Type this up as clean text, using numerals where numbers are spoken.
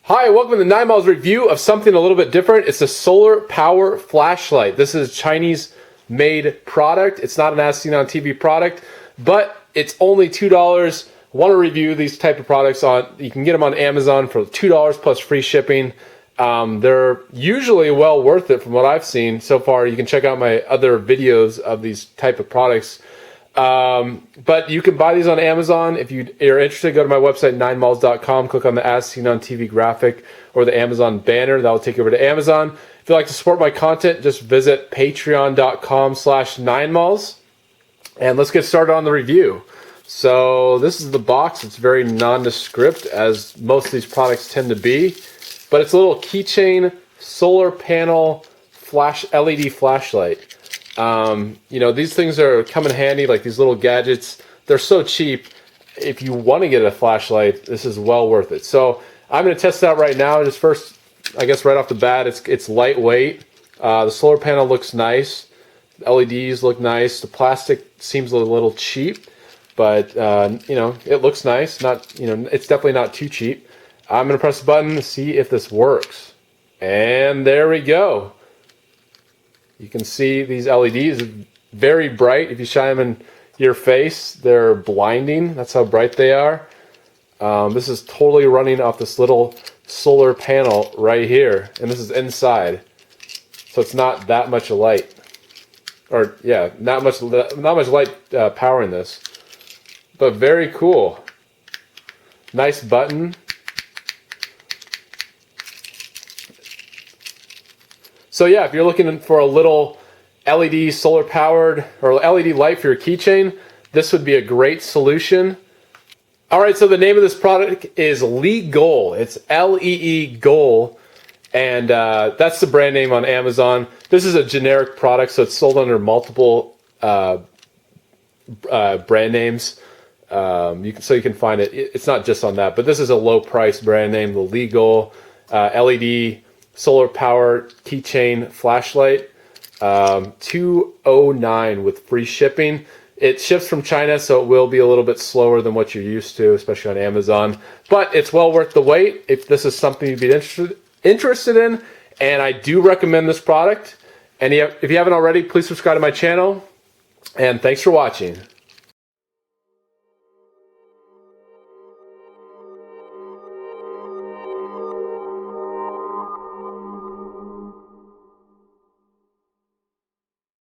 Hi, welcome to the 9 Miles review of something a little bit different. It's a solar power flashlight. This is a Chinese-made product. It's not an as seen on TV product, but it's only $2. Want to review these type of products you can get them on Amazon for $2 plus free shipping. They're usually well worth it from what I've seen so far. You can check out my other videos of these type of products. But you can buy these on Amazon. If you're interested, go to my website, 9miles.com, click on the as seen on TV graphic or the Amazon banner. That will take you over to Amazon. If you'd like to support my content, just visit patreon.com/9miles. And let's get started on the review. So this is the box. It's very nondescript, as most of these products tend to be. But it's a little keychain solar panel LED flashlight. You know, these things come in handy, like these little gadgets. They're so cheap. If you want to get a flashlight, this is well worth it. So I'm going to test it out right now. Just first, I guess right off the bat, it's lightweight. The solar panel looks nice. LEDs look nice. The plastic seems a little cheap, but you know, it looks nice. It's definitely not too cheap. I'm going to press the button to see if this works. And there we go. You can see these LEDs, very bright. If you shine them in your face, they're blinding. That's how bright they are. This is totally running off this little solar panel right here, and this is inside, so it's not that much light, or yeah, not much light powering this, but very cool. Nice button. So yeah, if you're looking for a little LED solar powered or LED light for your keychain, this would be a great solution. All right, so the name of this product is LeeGoal. It's LeeGoal, and that's the brand name on Amazon. This is a generic product, so it's sold under multiple brand names. You can find it. It's not just on that, but this is a low price brand name, the LeeGoal LED solar power keychain flashlight, $209 with free shipping. It ships from China, so it will be a little bit slower than what you're used to, especially on Amazon, but it's well worth the wait if this is something you'd be interested in. And I do recommend this product. And if you haven't already, please subscribe to my channel, and thanks for watching.